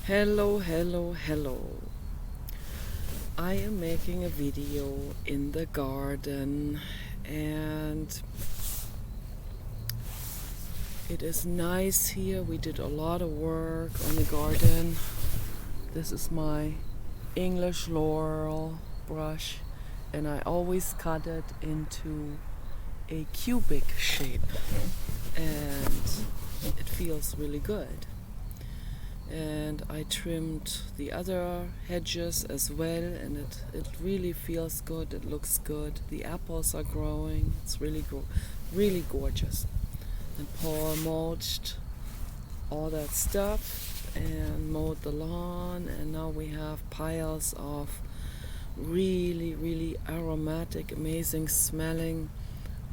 Hello, hello, hello. I am making a video in the garden and it is nice here. We did a lot of work on the garden. This is my English laurel brush and I always cut it into a cubic shape and it feels really good. And I trimmed the other hedges as well, and it really feels good. It looks good. The apples are growing. It's really gorgeous. And Paul mulched all that stuff and mowed the lawn, and now we have piles of really aromatic, amazing smelling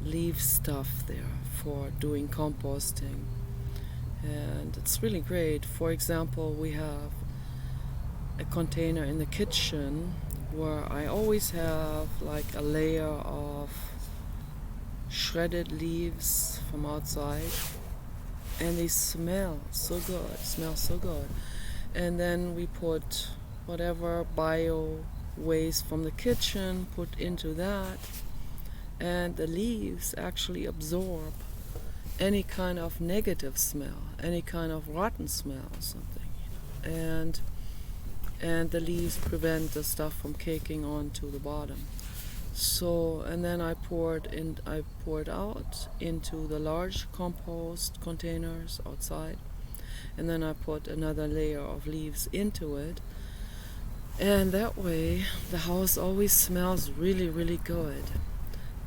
leaf stuff there for doing composting. And it's really great. For example, we have a container in the kitchen where I always have like a layer of shredded leaves from outside, and they smell so good. And then we put whatever bio waste from the kitchen put into that, and the leaves actually absorb any kind of negative smell, any kind of rotten smell or something, and the leaves prevent the stuff from caking onto the bottom. So, and then I poured out into the large compost containers outside, and then I put another layer of leaves into it, and that way the house always smells really good.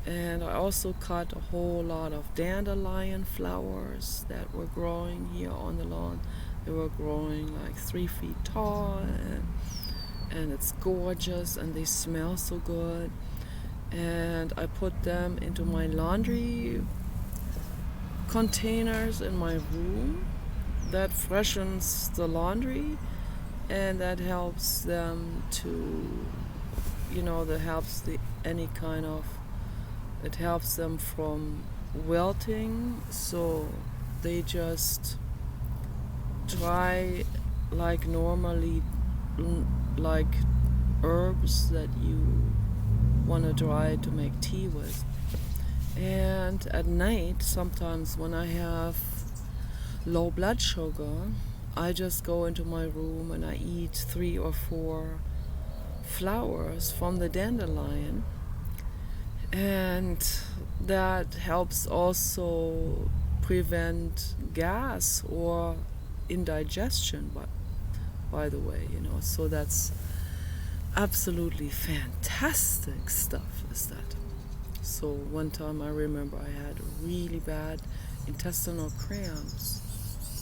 And I also cut a whole lot of dandelion flowers that were growing here on the lawn. They were growing like 3 feet tall, and it's gorgeous and they smell so good. And I put them into my laundry containers in my room. That freshens the laundry and that helps them to, that helps it helps them from wilting, so they just dry like normally, like herbs that you want to dry to make tea with. And at night, sometimes when I have low blood sugar, I just go into my room and I eat 3 or 4 flowers from the dandelion, and that helps also prevent gas or indigestion, by the way, so that's absolutely fantastic stuff, is that. So one time I remember I had really bad intestinal cramps.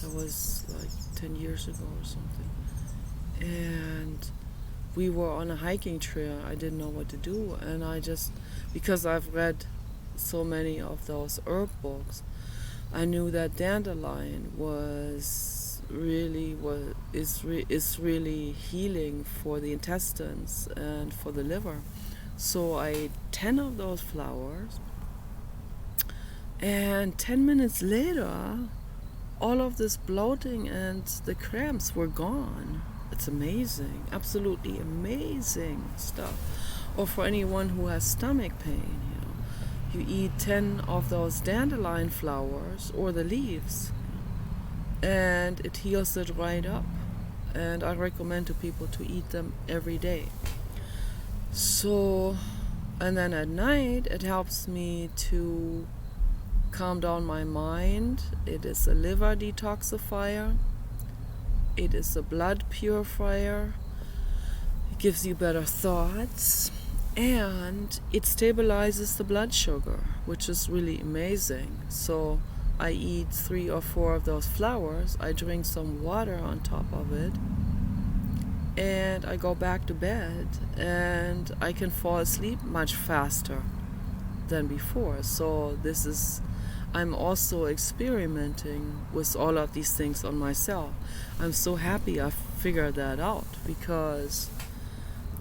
That was like 10 years ago or something, and we were on a hiking trail. I didn't know what to do, and I just, because I've read so many of those herb books, I knew that dandelion is really healing for the intestines and for the liver. So I ate 10 of those flowers, and 10 minutes later all of this bloating and the cramps were gone. It's amazing, absolutely amazing stuff. Or for anyone who has stomach pain, you eat 10 of those dandelion flowers or the leaves, and it heals it right up. And I recommend to people to eat them every day. So, and then at night it helps me to calm down my mind. It is a liver detoxifier. It is a blood purifier. It gives you better thoughts. And it stabilizes the blood sugar, which is really amazing. So I eat 3 or 4 of those flowers. I drink some water on top of it. And I go back to bed. And I can fall asleep much faster than before. So I'm also experimenting with all of these things on myself. I'm so happy I figured that out, because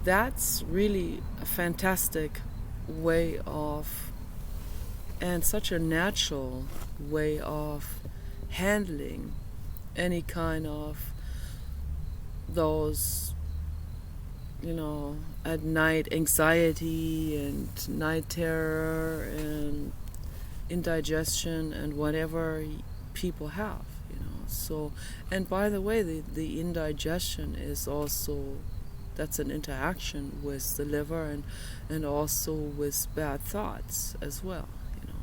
that's really a fantastic way of, and such a natural way of handling any kind of those, at night anxiety and night terror and indigestion and whatever people have. So, and by the way, the indigestion is also, that's an interaction with the liver and also with bad thoughts as well.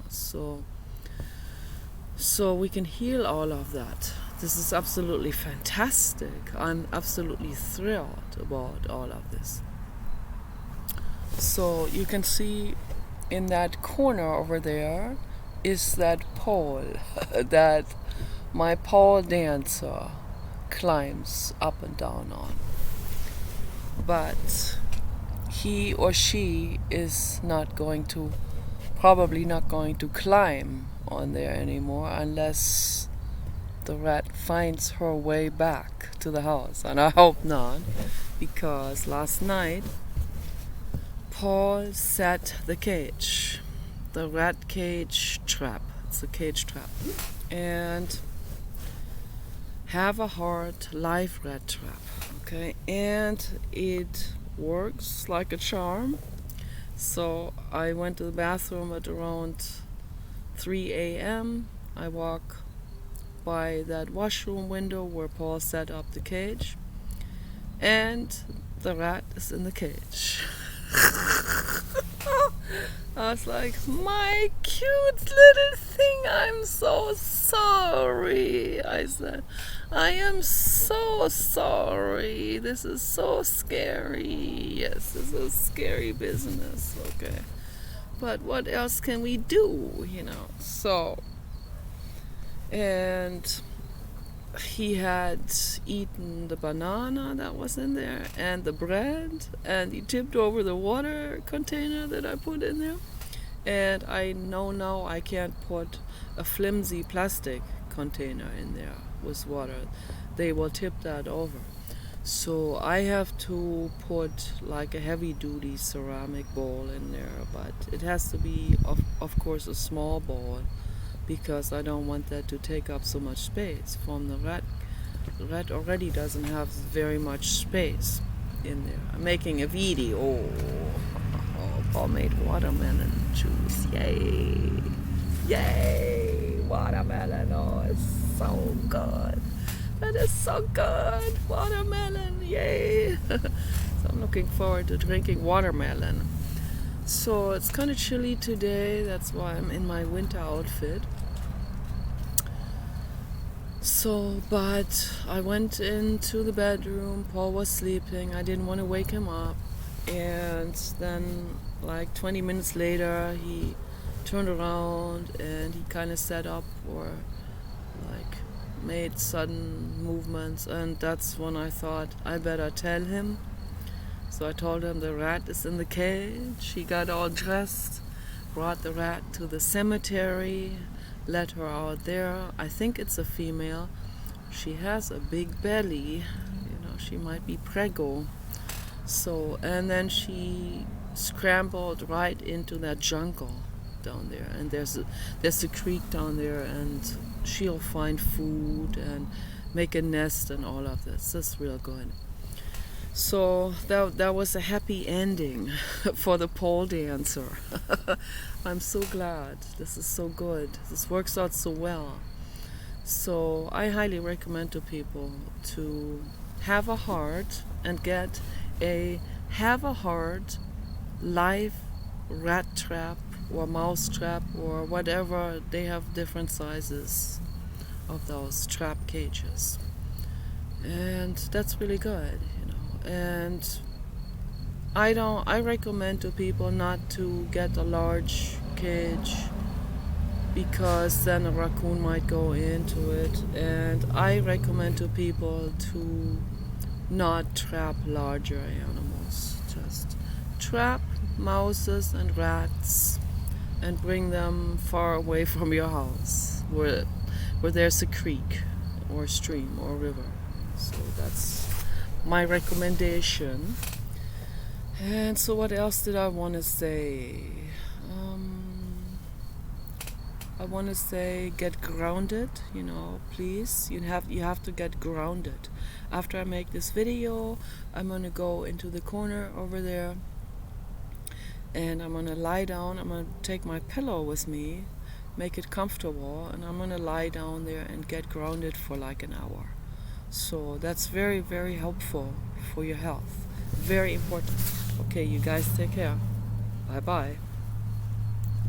So we can heal all of that. This is absolutely fantastic. I'm absolutely thrilled about all of this. So you can see in that corner over there is that pole that my pole dancer climbs up and down on. But he or she is probably not going to climb on there anymore unless the rat finds her way back to the house. And I hope not, because last night Paul set the cage, the rat cage trap. It's a cage trap. And have a heart live rat trap. Okay, and it works like a charm. So I went to the bathroom at around 3 a.m. I walk by that washroom window where Paul set up the cage, and the rat is in the cage. I was like, my cute little thing, I'm so sorry. I said, I am so sorry. This is so scary. Yes, this is scary business. Okay. But what else can we do, So, and he had eaten the banana that was in there and the bread, and he tipped over the water container that I put in there. And I know now I can't put a flimsy plastic container in there with water. They will tip that over. So I have to put like a heavy-duty ceramic bowl in there, but it has to be, of course, a small bowl, because I don't want that to take up so much space from the rat. The rat already doesn't have very much space in there. I'm making a video. Oh, Paul made watermelon juice. Yay! Yay! Watermelon. Oh, it's so good. That is so good. Watermelon. Yay! So I'm looking forward to drinking watermelon. So it's kind of chilly today. That's why I'm in my winter outfit. So, but I went into the bedroom. Paul was sleeping. I didn't want to wake him up. And then, like 20 minutes later, he turned around and he kind of sat up or like made sudden movements. And that's when I thought I better tell him. So I told him the rat is in the cage. He got all dressed, brought the rat to the cemetery, let her out there. I think it's a female. She has a big belly. She might be preggo. So, and then she scrambled right into that jungle down there. And there's a creek down there, and she'll find food and make a nest and all of this. That's real good. So that was a happy ending for the pole dancer. I'm so glad. This is so good. This works out so well. So I highly recommend to people to have a heart and get a have a heart live rat trap or mouse trap or whatever. They have different sizes of those trap cages. And that's really good. And I recommend to people not to get a large cage, because then a raccoon might go into it. And I recommend to people to not trap larger animals. Just trap mouses and rats and bring them far away from your house where there's a creek or stream or river. So that's my recommendation. And so what else did I want to say? I want to say get grounded, please. You have to get grounded. After I make this video, I'm going to go into the corner over there and I'm going to lie down. I'm going to take my pillow with me, make it comfortable, and I'm going to lie down there and get grounded for like an hour. So that's very, very helpful for your health. Very important. Okay, you guys take care. Bye-bye.